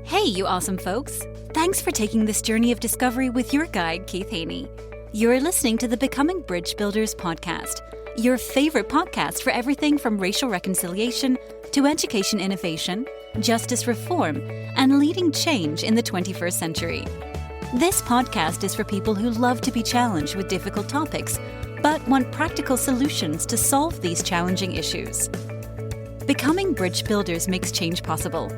Hey, you awesome folks! Thanks for taking this journey of discovery with your guide, Keith Haney. You're listening to the Becoming Bridge Builders podcast, your favorite podcast for everything from racial reconciliation to education innovation, justice reform, and leading change in the 21st century. This podcast is for people who love to be challenged with difficult topics, but want practical solutions to solve these challenging issues. Becoming Bridge Builders makes change possible.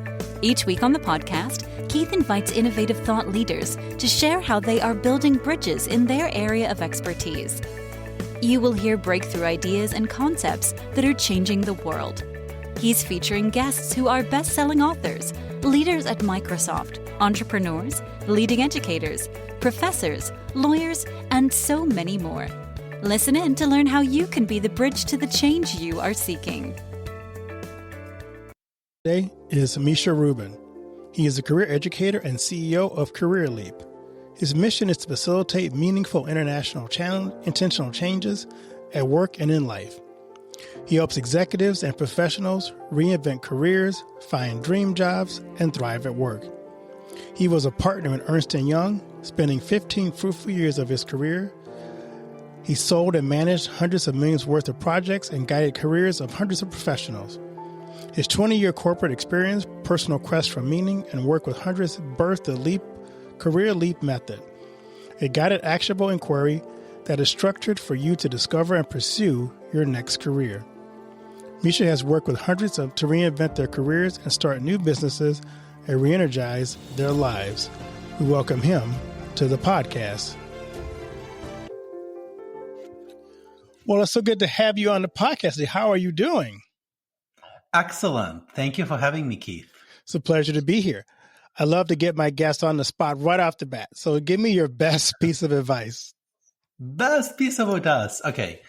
Each week on the podcast, Keith invites innovative thought leaders to share how they are building bridges in their area of expertise. You will hear breakthrough ideas and concepts that are changing the world. He's featuring guests who are best-selling authors, leaders at Microsoft, entrepreneurs, leading educators, professors, lawyers, and so many more. Listen in to learn how you can be the bridge to the change you are seeking. Today is Misha Rubin. He is a career educator and CEO of Career Leap. His mission is to facilitate meaningful international intentional changes at work and in life. He helps executives and professionals reinvent careers, find dream jobs, and thrive at work. He was a partner in Ernst Young, spending 15 fruitful years of his career. He sold and managed hundreds of millions worth of projects and guided careers of hundreds of professionals. His 20-year corporate experience, personal quest for meaning, and work with hundreds birthed the Career Leap method, a guided actionable inquiry that is structured for you to discover and pursue your next career. Misha has worked with hundreds to reinvent their careers and start new businesses and re-energize their lives. We welcome him to the podcast. Well, it's so good to have you on the podcast today. How are you doing? Excellent. Thank you for having me, Keith. It's a pleasure to be here. I love to get my guests on the spot right off the bat. So give me your best piece of advice. Best piece of advice. Okay.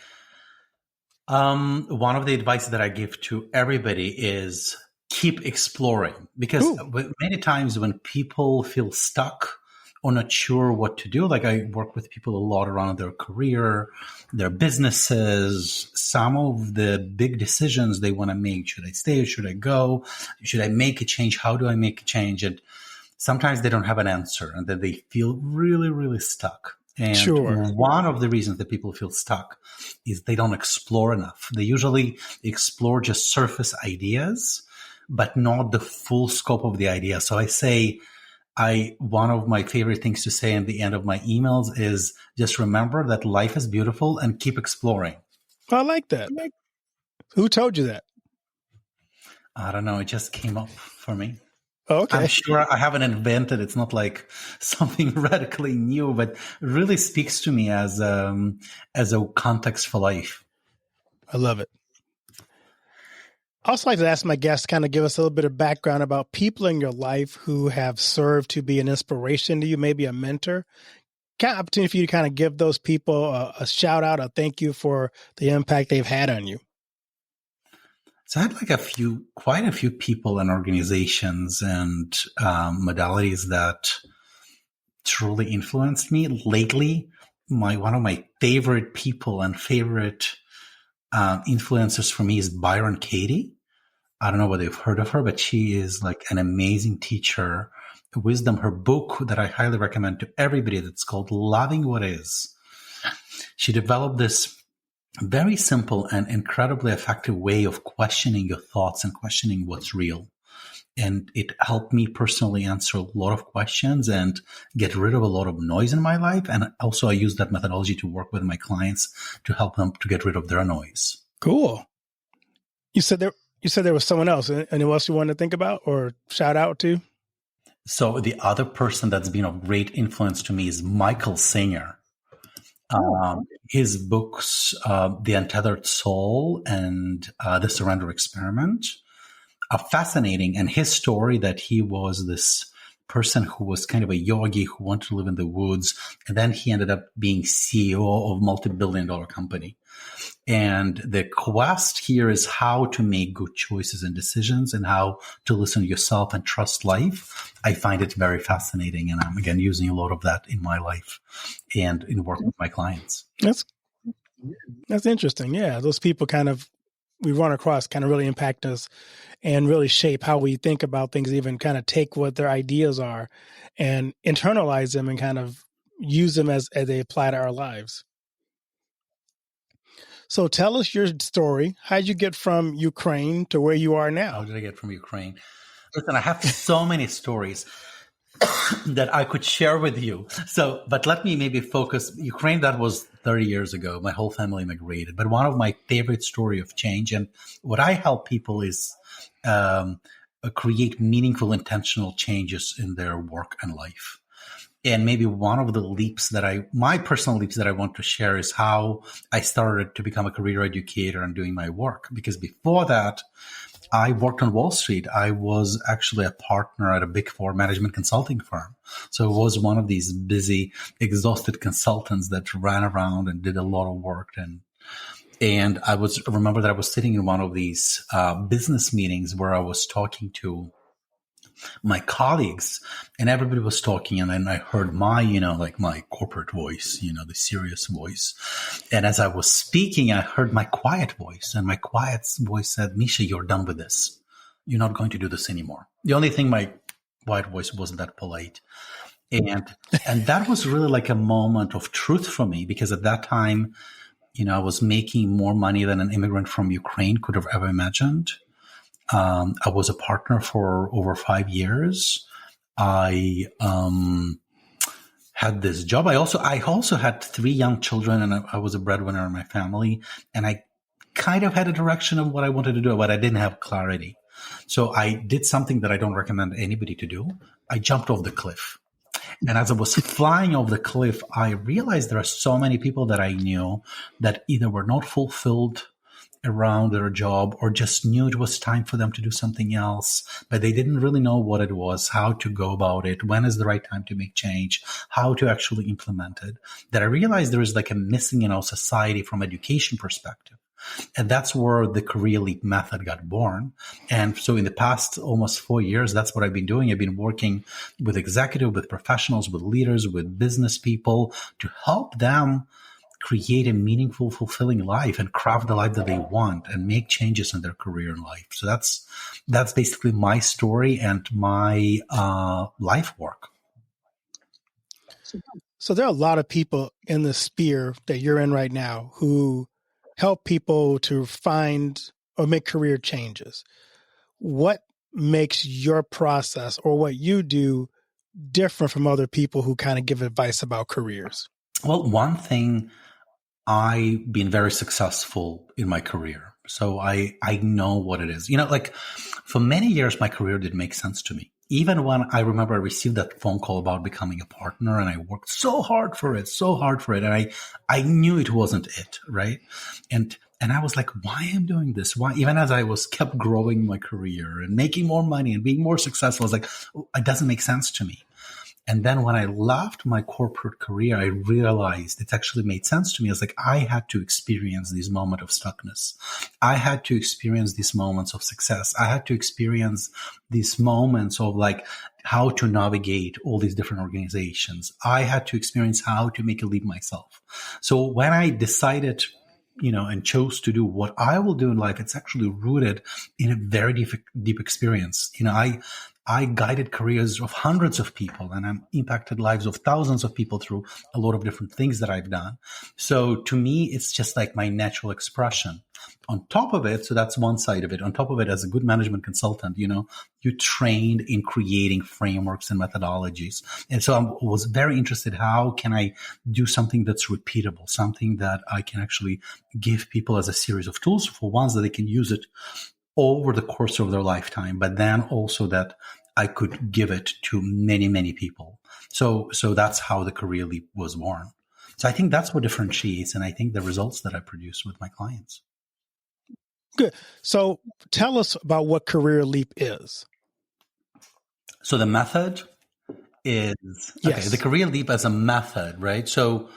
One of the advice that I give to everybody is keep exploring, because many times when people feel stuck or not sure what to do, like I work with people a lot around their career, their businesses, some of the big decisions they want to make. Should I stay? Should I go? Should I make a change? How do I make a change? And sometimes they don't have an answer and then they feel really, really stuck. And one of the reasons that people feel stuck is they don't explore enough. They usually explore just surface ideas, but not the full scope of the idea. So I say, one of my favorite things to say in the end of my emails is just remember that life is beautiful and keep exploring. I like that. Who told you that? I don't know. It just came up for me. Okay. I'm sure I haven't invented. It's not like something radically new, but it really speaks to me as a context for life. I love it. I also like to ask my guests to kind of give us a little bit of background about people in your life who have served to be an inspiration to you, maybe a mentor. Kind of opportunity for you to kind of give those people a shout out, a thank you for the impact they've had on you. So I had quite a few people and organizations and modalities that truly influenced me. Lately, one of my favorite people and favorite influencers for me is Byron. I don't know whether you've heard of her, but she is like an amazing teacher. Wisdom, her book that I highly recommend to everybody, that's called Loving What Is. She developed this very simple and incredibly effective way of questioning your thoughts and questioning what's real. And it helped me personally answer a lot of questions and get rid of a lot of noise in my life. And also I use that methodology to work with my clients to help them to get rid of their noise. Cool. You said there was someone else. Anyone else you wanted to think about or shout out to? So the other person that's been of great influence to me is Michael Singer. His books, The Untethered Soul and The Surrender Experiment, are fascinating. And his story that he was this person who was kind of a yogi who wanted to live in the woods. And then he ended up being CEO of a multi-billion-dollar company. And the quest here is how to make good choices and decisions and how to listen to yourself and trust life. I find it very fascinating. And I'm, again, using a lot of that in my life and in working with my clients. That's interesting. Yeah. Those people kind of we run across kind of really impact us and really shape how we think about things, even kind of take what their ideas are and internalize them and kind of use them as they apply to our lives. So tell us your story. How'd you get from Ukraine to where you are now? How did I get from Ukraine? Listen, I have so many stories that I could share with you. So, but let me maybe focus. Ukraine, that was 30 years ago. My whole family migrated. But one of my favorite story of change, and what I help people is create meaningful, intentional changes in their work and life. And maybe one of the my personal leaps that I want to share is how I started to become a career educator and doing my work. Because before that, I worked on Wall Street. I was actually a partner at a Big Four management consulting firm. So I was one of these busy, exhausted consultants that ran around and did a lot of work. And remember that I was sitting in one of these business meetings where I was talking to my colleagues, and everybody was talking, and then I heard my corporate voice, the serious voice. And as I was speaking, I heard my quiet voice, and my quiet voice said, "Misha, you're done with this. You're not going to do this anymore." The only thing my quiet voice wasn't that polite. And that was really like a moment of truth for me, because at that time, I was making more money than an immigrant from Ukraine could have ever imagined. I was a partner for over 5 years. I had this job. I also had 3 young children, and I was a breadwinner in my family. And I kind of had a direction of what I wanted to do, but I didn't have clarity. So I did something that I don't recommend anybody to do. I jumped off the cliff. And as I was flying off the cliff, I realized there are so many people that I knew that either were not fulfilled around their job or just knew it was time for them to do something else, but they didn't really know what it was, how to go about it, when is the right time to make change, how to actually implement it, that I realized there is like a missing in our society from education perspective. And that's where the Career Leap method got born. And so in the past almost 4 years, that's what I've been doing. I've been working with executives, with professionals, with leaders, with business people to help them create a meaningful, fulfilling life and craft the life that they want and make changes in their career and life. So that's basically my story and my life work. So there are a lot of people in the sphere that you're in right now who help people to find or make career changes. What makes your process or what you do different from other people who kind of give advice about careers? Well, one thing, I've been very successful in my career. So I know what it is. For many years, my career didn't make sense to me. Even when I remember I received that phone call about becoming a partner, and I worked so hard for it. And I knew it wasn't it, right? And I was like, why am I doing this? Why? Even as I was kept growing my career and making more money and being more successful, I was like, it doesn't make sense to me. And then when I left my corporate career, I realized it actually made sense to me. It's like I had to experience these moments of stuckness. I had to experience these moments of success. I had to experience these moments of like how to navigate all these different organizations. I had to experience how to make a leap myself. So when I decided, and chose to do what I will do in life, it's actually rooted in a very deep experience. I guided careers of hundreds of people, and I've impacted lives of thousands of people through a lot of different things that I've done. So to me, it's just like my natural expression. On top of it, so that's one side of it. On top of it, as a good management consultant, you trained in creating frameworks and methodologies. And so I was very interested, how can I do something that's repeatable, something that I can actually give people as a series of tools for once that they can use it over the course of their lifetime, but then also that I could give it to many, many people. So that's how the Career Leap was born. So I think that's what differentiates, and I think the results that I produce with my clients. Good. So tell us about what Career Leap is. So the method is, yes. The Career Leap as a method, right? So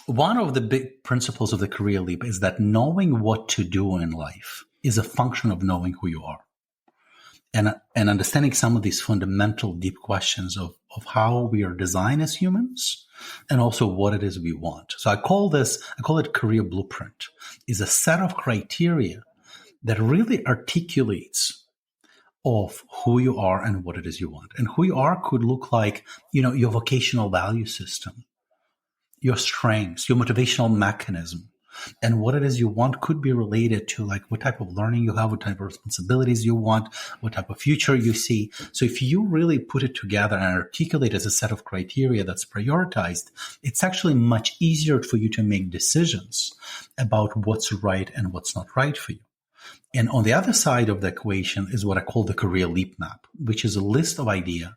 one of the big principles of the Career Leap is that knowing what to do in life is a function of knowing who you are and understanding some of these fundamental deep questions of how we are designed as humans and also what it is we want. So I call it career blueprint, is a set of criteria that really articulates of who you are and what it is you want. And who you are could look like, your vocational value system, your strengths, your motivational mechanism. And what it is you want could be related to like what type of learning you have, what type of responsibilities you want, what type of future you see. So if you really put it together and articulate as a set of criteria that's prioritized, it's actually much easier for you to make decisions about what's right and what's not right for you. And on the other side of the equation is what I call the career leap map, which is a list of ideas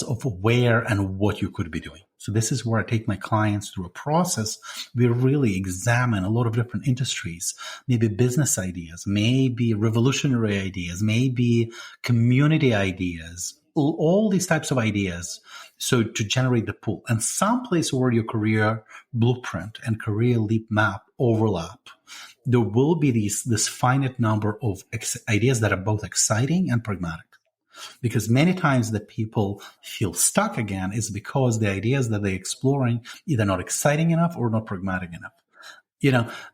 of where and what you could be doing. So this is where I take my clients through a process. We really examine a lot of different industries, maybe business ideas, maybe revolutionary ideas, maybe community ideas, all these types of ideas. So to generate the pool, and some place where your career blueprint and career leap map overlap, there will be this finite number of ideas that are both exciting and pragmatic. Because many times that people feel stuck again is because the ideas that they're exploring either not exciting enough or not pragmatic enough.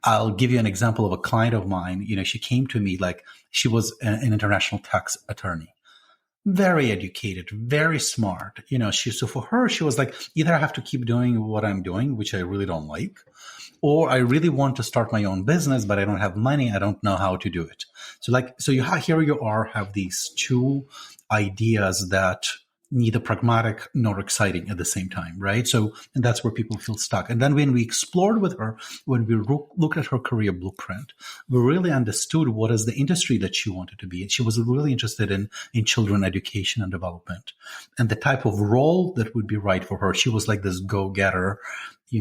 I'll give you an example of a client of mine. She came to me like she was an international tax attorney, very educated, very smart. So for her, she was like, either I have to keep doing what I'm doing, which I really don't like, or I really want to start my own business, but I don't have money. I don't know how to do it. So here you have these two ideas that neither pragmatic nor exciting at the same time, right? So, and that's where people feel stuck. And then when we explored with her, when we looked at her career blueprint, we really understood what is the industry that she wanted to be in. She was really interested in children education and development, and the type of role that would be right for her. She was like this go-getter,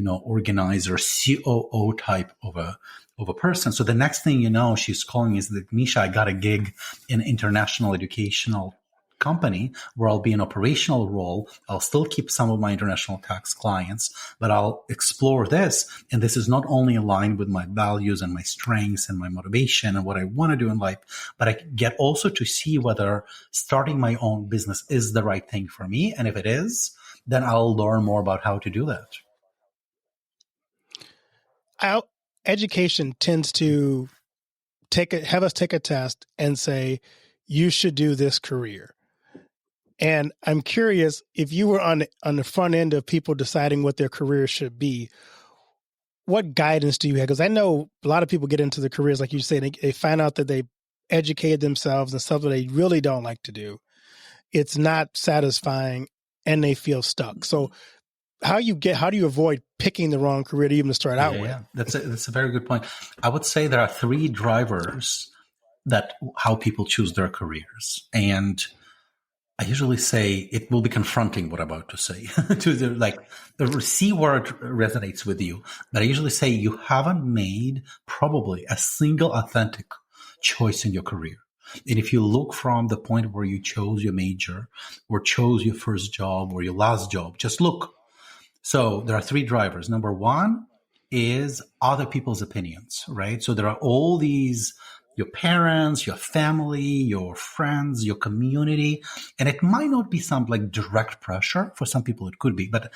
organizer, COO type of a person. So the next thing she's calling is that, Misha, I got a gig in international educational company where I'll be an operational role. I'll still keep some of my international tax clients, but I'll explore this. And this is not only aligned with my values and my strengths and my motivation and what I want to do in life, but I get also to see whether starting my own business is the right thing for me. And if it is, then I'll learn more about how to do that. Our education tends to have us take a test and say, you should do this career. And I'm curious, if you were on the front end of people deciding what their career should be, what guidance do you have? Because I know a lot of people get into the careers, like you say, they find out that they educated themselves in something they really don't like to do. It's not satisfying and they feel stuck. So how do you avoid picking the wrong career to even start out with? Yeah, that's a very good point. I would say there are three drivers that how people choose their careers. And I usually say it will be confronting what I'm about to say to see where it resonates with you. But I usually say you haven't made probably a single authentic choice in your career. And if you look from the point where you chose your major or chose your first job or your last job, just look. So there are three drivers. Number one is other people's opinions, right? So there are all these, your parents, your family, your friends, your community. And it might not be some like direct pressure. For some people it could be, but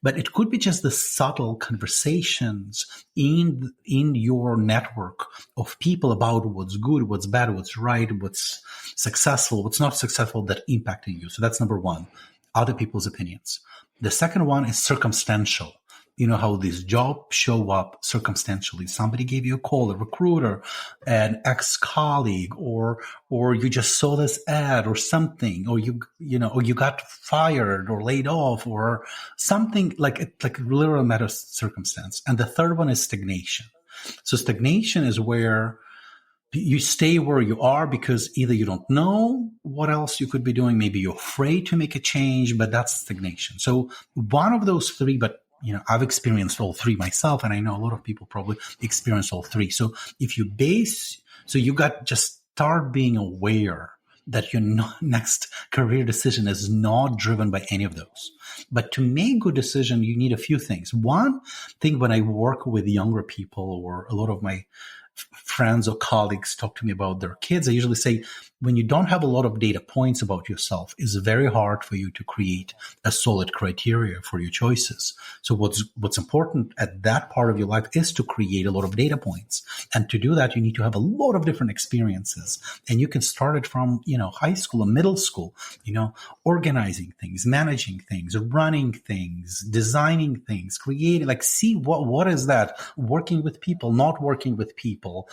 it could be just the subtle conversations in your network of people about what's good, what's bad, what's right, what's successful, what's not successful that impacted you. So that's number one, other people's opinions. The second one is circumstantial. You know how these jobs show up circumstantially. Somebody gave you a call, a recruiter, an ex-colleague, or you just saw this ad or something, or you got fired or laid off or something like a literal matter of circumstance. And the third one is stagnation. So stagnation is where you stay where you are because either you don't know what else you could be doing, maybe you're afraid to make a change, but that's stagnation. So one of those three, but I've experienced all three myself, and I know a lot of people probably experience all three. So if you just start being aware that your next career decision is not driven by any of those. But to make good decision, you need a few things. One thing, when I work with younger people or a lot of my friends or colleagues talk to me about their kids, I usually say, when you don't have a lot of data points about yourself, it's very hard for you to create a solid criteria for your choices. So what's important at that part of your life is to create a lot of data points. And to do that, you need to have a lot of different experiences. And you can start it from, high school or middle school, organizing things, managing things, running things, designing things, creating, see what is that, working with people, not working with people,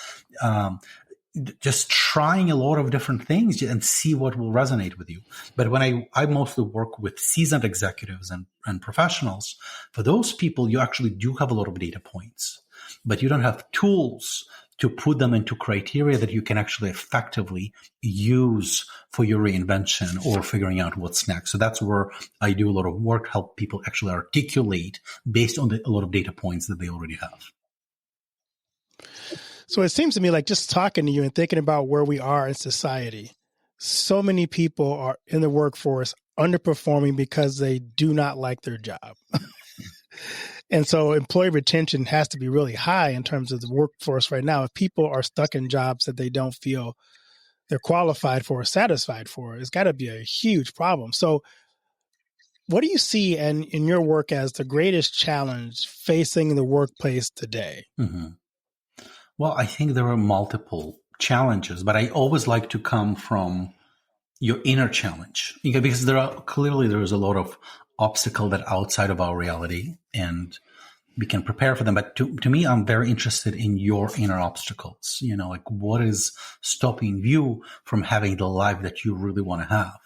just trying a lot of different things and see what will resonate with you. But when I mostly work with seasoned executives and professionals, for those people, you actually do have a lot of data points, but you don't have tools to put them into criteria that you can actually effectively use for your reinvention or figuring out what's next. So that's where I do a lot of work, help people actually articulate based on a lot of data points that they already have. So it seems to me like just talking to you and thinking about where we are in society, so many people are in the workforce underperforming because they do not like their job. And so employee retention has to be really high in terms of the workforce right now. If people are stuck in jobs that they don't feel they're qualified for or satisfied for, it's got to be a huge problem. So what do you see in your work as the greatest challenge facing the workplace today? Mm-hmm. Well, I think there are multiple challenges, but I always like to come from your inner challenge, because there is a lot of obstacle that outside of our reality, and we can prepare for them. But to me, I'm very interested in your inner obstacles, what is stopping you from having the life that you really want to have.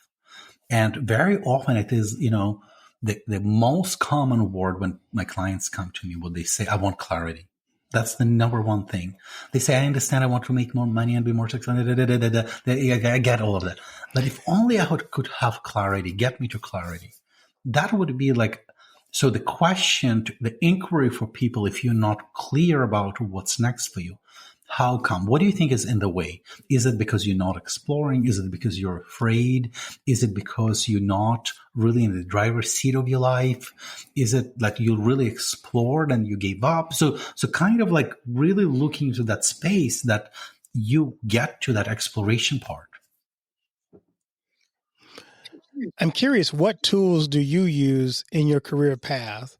And very often it is, the most common word when my clients come to me, what they say, I want clarity. That's the number one thing. They say, I understand, I want to make more money and be more successful. I get all of that. But if only I could have clarity, get me to clarity. That would be so the question, the inquiry for people, if you're not clear about what's next for you, how come? What do you think is in the way? Is it because you're not exploring? Is it because you're afraid? Is it because you're not really in the driver's seat of your life? Is it you really explored and you gave up? So kind of really looking into that space that you get to that exploration part. I'm curious, what tools do you use in your career path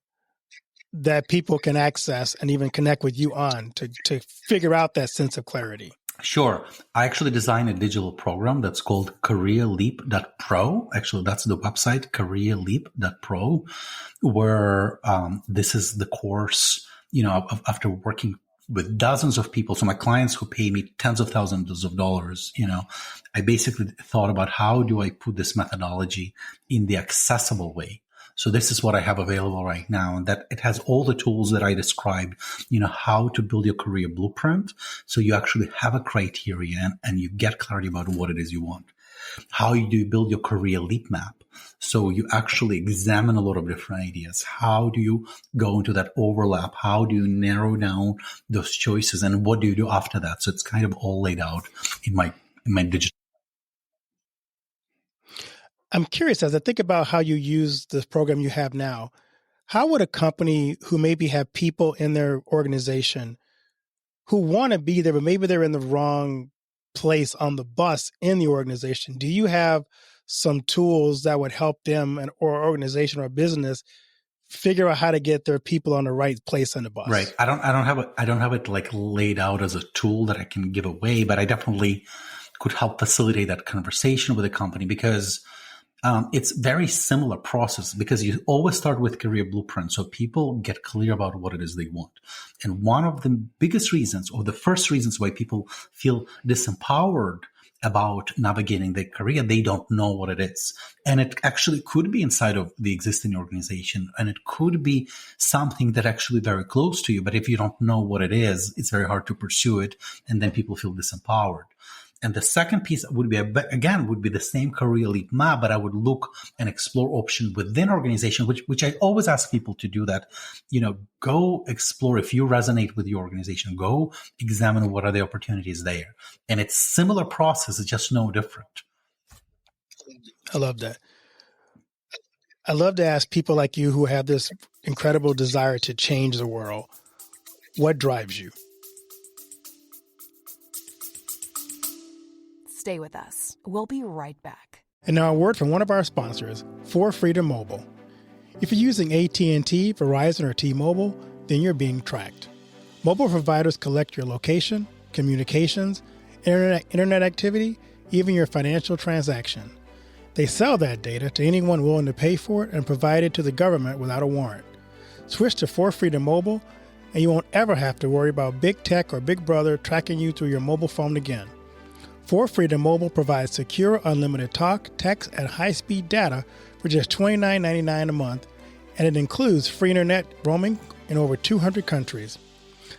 that people can access and even connect with you on to figure out that sense of clarity? Sure. I actually designed a digital program that's called careerleap.pro. Actually, that's the website, careerleap.pro, where this is the course, after working with dozens of people. So my clients who pay me tens of thousands of dollars, I basically thought about how do I put this methodology in the accessible way. So this is what I have available right now, and that it has all the tools that I described, how to build your career blueprint. So you actually have a criteria and you get clarity about what it is you want. How do you build your career leap map? So you actually examine a lot of different ideas. How do you go into that overlap? How do you narrow down those choices? And what do you do after that? So it's kind of all laid out in my digital. I'm curious, as I think about how you use this program you have now, how would a company who maybe have people in their organization who want to be there, but maybe they're in the wrong place on the bus in the organization, do you have some tools that would help them or organization or business figure out how to get their people on the right place on the bus? Right. I don't have it laid out as a tool that I can give away, but I definitely could help facilitate that conversation with a company, because it's very similar process, because you always start with career blueprint. So people get clear about what it is they want. And one of the biggest reasons, or the first reasons why people feel disempowered about navigating their career, they don't know what it is. And it actually could be inside of the existing organization, and it could be something that actually very close to you. But if you don't know what it is, it's very hard to pursue it. And then people feel disempowered. And the second piece would be, the same career leap map, but I would look and explore option within organization, which I always ask people to do that. Go explore. If you resonate with your organization, go examine what are the opportunities there. And it's similar process, it's just no different. I love that. I love to ask people like you who have this incredible desire to change the world, what drives you? Stay with us. We'll be right back. And now a word from one of our sponsors, For Freedom Mobile. If you're using AT&T, Verizon, or T-Mobile, then you're being tracked. Mobile providers collect your location, communications, internet activity, even your financial transaction. They sell that data to anyone willing to pay for it and provide it to the government without a warrant. Switch to For Freedom Mobile, and you won't ever have to worry about big tech or Big Brother tracking you through your mobile phone again. For Freedom Mobile provides secure, unlimited talk, text, and high-speed data for just $29.99 a month, and it includes free internet roaming in over 200 countries.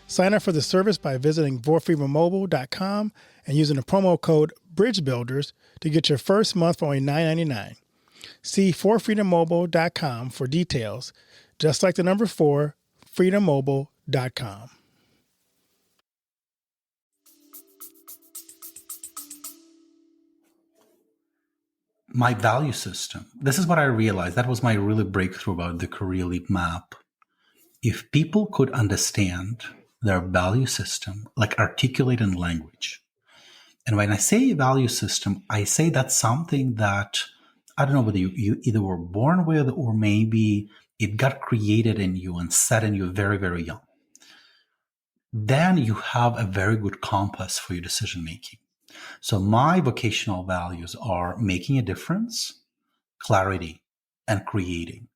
Sign up for the service by visiting forfreedommobile.com and using the promo code BRIDGEBUILDERS to get your first month for only $9.99. See forfreedommobile.com for details, just like the number 4, freedommobile.com. My value system. This is what I realized. That was my really breakthrough about the career leap map. If people could understand their value system, like articulate in language. And when I say value system, I say that's something that, I don't know whether you either were born with or maybe it got created in you and set in you very, very young. Then you have a very good compass for your decision making. So my vocational values are making a difference, clarity, and creating.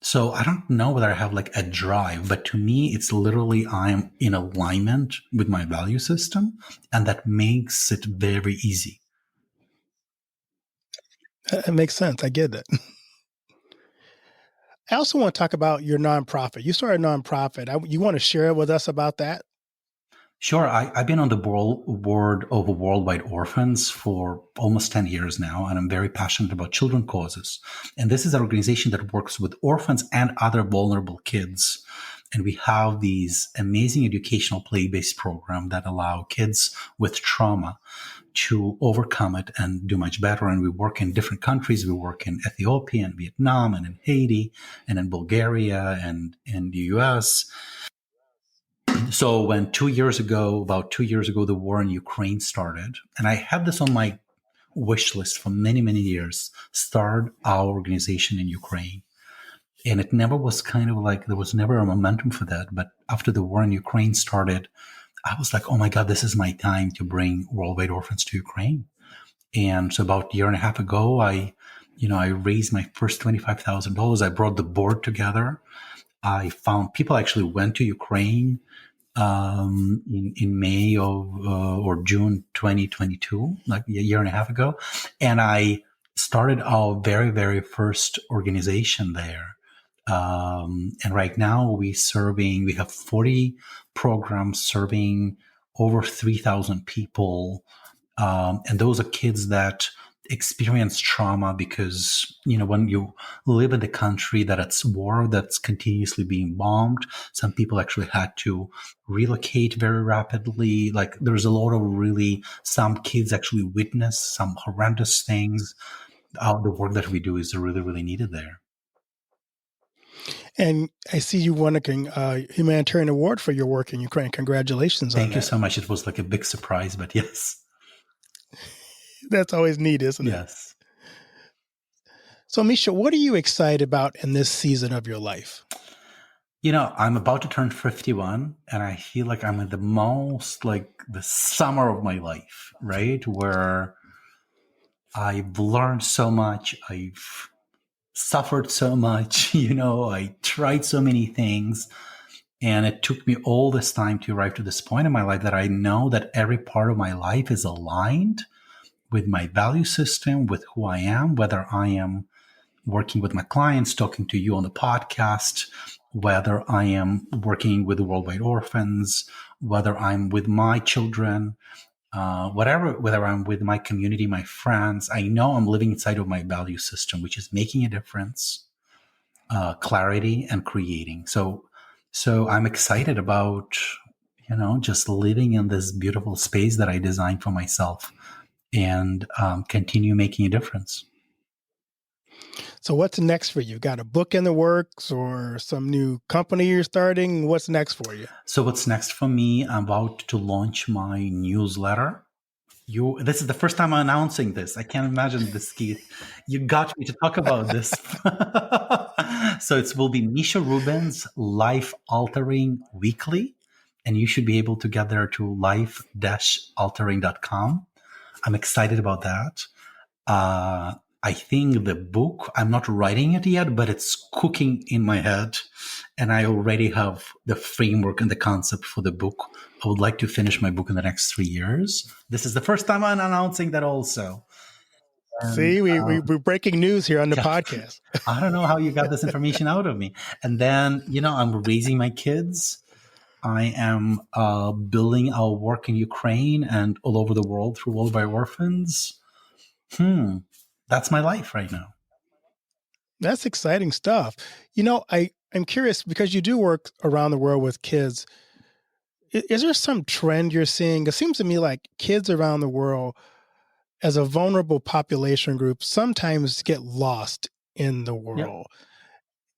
So I don't know whether I have like a drive, but to me, it's literally I'm in alignment with my value system, and that makes it very easy. That makes sense. I get that. I also want to talk about your nonprofit. You started a nonprofit. You want to share with us about that? Sure. I've been on the board of Worldwide Orphans for almost 10 years now, and I'm very passionate about children causes. And this is an organization that works with orphans and other vulnerable kids. And we have these amazing educational play-based programs that allow kids with trauma to overcome it and do much better. And we work in different countries. We work in Ethiopia and Vietnam and in Haiti and in Bulgaria and in the US. So when about 2 years ago, the war in Ukraine started, and I had this on my wish list for many, many years, start our organization in Ukraine. And it never was kind of like, there was never a momentum for that. But after the war in Ukraine started, I was like, oh my God, this is my time to bring Worldwide Orphans to Ukraine. And so about a year and a half ago, I raised my first $25,000. I brought the board together. I found people actually went to Ukraine in May or June 2022, like a year and a half ago. And I started our very, very first organization there. And right now we have 40 programs serving over 3,000 people. And those are kids that experience trauma because, when you live in the country that it's war, that's continuously being bombed, some people actually had to relocate very rapidly. Like there's a lot of some kids actually witness some horrendous things. The work that we do is really, really needed there. And I see you won a humanitarian award for your work in Ukraine. Congratulations on that. Thank you so much. It was like a big surprise, but yes. That's always neat, isn't it? Yes. So, Misha, what are you excited about in this season of your life? I'm about to turn 51, and I feel like I'm in the summer of my life, right? Where I've learned so much. I've suffered so much, I tried so many things. And it took me all this time to arrive to this point in my life that I know that every part of my life is aligned with my value system, with who I am, whether I am working with my clients, talking to you on the podcast, whether I am working with the Worldwide Orphans, whether I'm with my children, whether I'm with my community, my friends. I know I'm living inside of my value system, which is making a difference, clarity, and creating. So I'm excited about, just living in this beautiful space that I designed for myself and continue making a difference. So what's next for you? Got a book in the works or some new company you're starting? What's next for you? So what's next for me? I'm about to launch my newsletter. This is the first time I'm announcing this. I can't imagine this, Keith. You got me to talk about this. So it will be Misha Rubin's Life Altering Weekly, and you should be able to get there to life-altering.com. I'm excited about that. I think the book, I'm not writing it yet, but it's cooking in my head. And I already have the framework and the concept for the book. I would like to finish my book in the next 3 years. This is the first time I'm announcing that also. And, See, we're breaking news here on the podcast. I don't know how you got this information out of me. And then, I'm raising my kids. I am building our work in Ukraine and all over the world through World by Orphans. That's my life right now. That's exciting stuff. I'm curious because you do work around the world with kids. Is there some trend you're seeing? It seems to me like kids around the world as a vulnerable population group sometimes get lost in the world.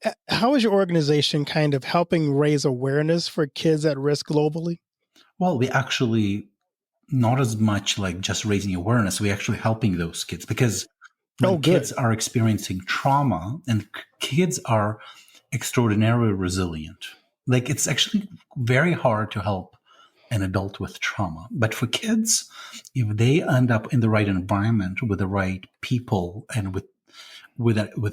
Yep. How is your organization kind of helping raise awareness for kids at risk globally? Well, we actually not as much like just raising awareness. We're actually helping those kids because when kids are experiencing trauma, and kids are extraordinarily resilient. Like it's actually very hard to help an adult with trauma. But for kids, if they end up in the right environment with the right people and with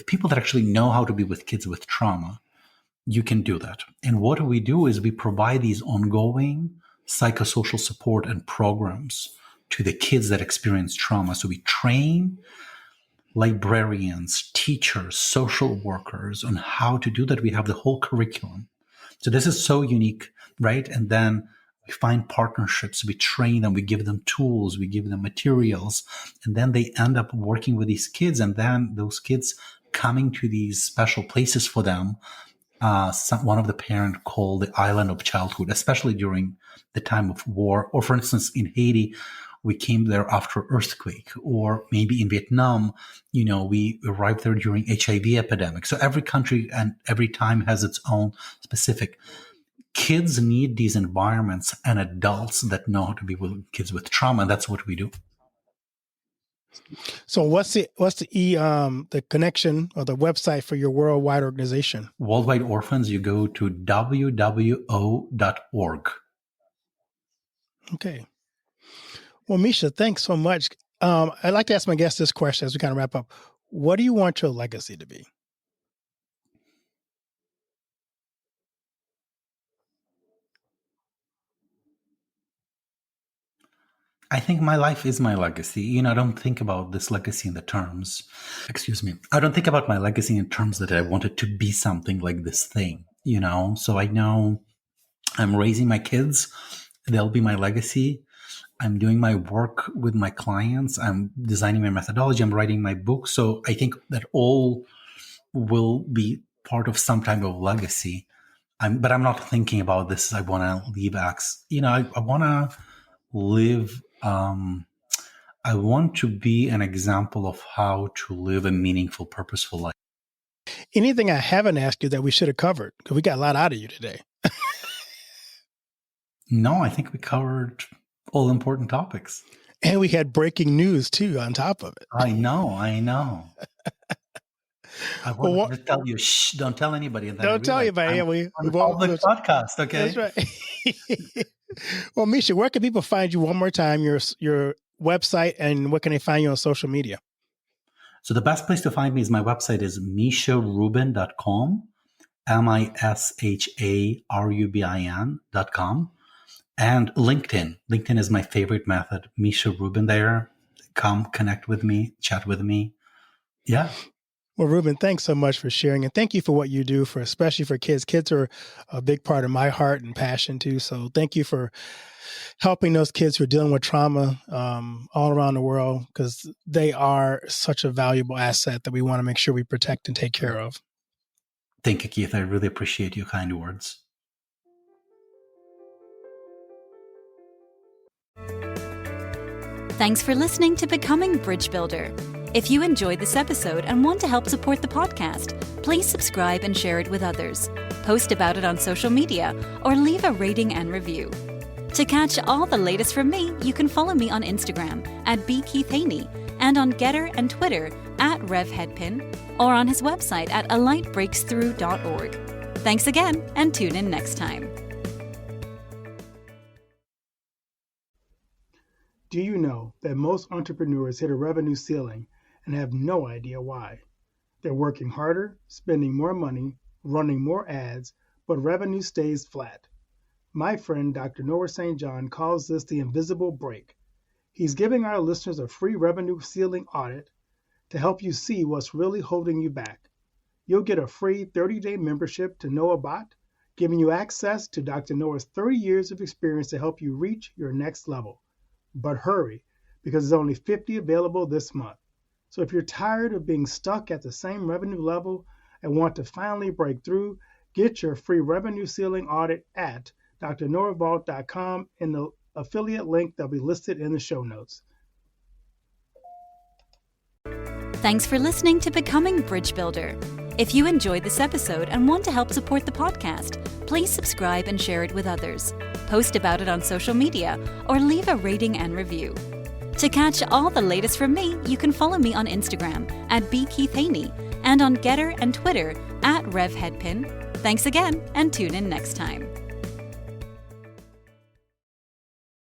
people that actually know how to be with kids with trauma, you can do that. And what we do is we provide these ongoing psychosocial support and programs to the kids that experience trauma. So we train librarians, teachers, social workers on how to do that. We have the whole curriculum. So this is so unique, right? And then we find partnerships, we train them, we give them tools, we give them materials, and then they end up working with these kids. And then those kids coming to these special places for them. One of the parents called the island of childhood, especially during the time of war. Or for instance, in Haiti, we came there after earthquake, or maybe in Vietnam, we arrived there during HIV epidemic. So every country and every time has its own specific. Kids need these environments and adults that know how to be with kids with trauma. And that's what we do. So what's the connection or the website for your worldwide organization? Worldwide Orphans, you go to wwo.org. Okay. Well, Misha, thanks so much. I'd like to ask my guests this question as we kind of wrap up. What do you want your legacy to be? I think my life is my legacy. I don't think about this legacy in the terms, I don't think about my legacy in terms that I want it to be something like this thing, So I know I'm raising my kids. They'll be my legacy. I'm doing my work with my clients. I'm designing my methodology. I'm writing my book. So I think that all will be part of some type of legacy. But I'm not thinking about this. I want to leave X. I want to live. I want to be an example of how to live a meaningful, purposeful life. Anything I haven't asked you that we should have covered? Because we got a lot out of you today. No, I think we covered all important topics. And we had breaking news too on top of it. I know. I wanted to tell you, shh, don't tell anybody. And don't tell anybody. Yeah, we public podcast, okay? That's right. Well, Misha, where can people find you one more time, your website, and what can they find you on social media? So the best place to find me is my website is misharubin.com, misharubin.com. And LinkedIn. LinkedIn is my favorite method. Misha Rubin there. Come connect with me, chat with me. Yeah. Well, Rubin, thanks so much for sharing. And thank you for what you do especially for kids. Kids are a big part of my heart and passion too. So thank you for helping those kids who are dealing with trauma all around the world, because they are such a valuable asset that we want to make sure we protect and take care of. Thank you, Keith. I really appreciate your kind words. Thanks for listening to Becoming Bridge Builder. If you enjoyed this episode and want to help support the podcast, please subscribe and share it with others. Post about it on social media or leave a rating and review. To catch all the latest from me, you can follow me on Instagram at bkeithaney and on Getter and Twitter at RevHeadpin or on his website at alightbreaksthrough.org. Thanks again and tune in next time. Do you know that most entrepreneurs hit a revenue ceiling and have no idea why? They're working harder, spending more money, running more ads, but revenue stays flat. My friend Dr. Noah St. John calls this the invisible break. He's giving our listeners a free revenue ceiling audit to help you see what's really holding you back. You'll get a free 30-day membership to Noah Bot, giving you access to Dr. Noah's 30 years of experience to help you reach your next level. But hurry, because there's only 50 available this month. So if you're tired of being stuck at the same revenue level and want to finally break through, get your free revenue ceiling audit at drnoahvault.com in the affiliate link that'll be listed in the show notes. Thanks for listening to Becoming Bridge Builder. If you enjoyed this episode and want to help support the podcast, please subscribe and share it with others. Post about it on social media or leave a rating and review. To catch all the latest from me, you can follow me on Instagram at bkeithaney and on Getter and Twitter at RevHeadpin. Thanks again and tune in next time.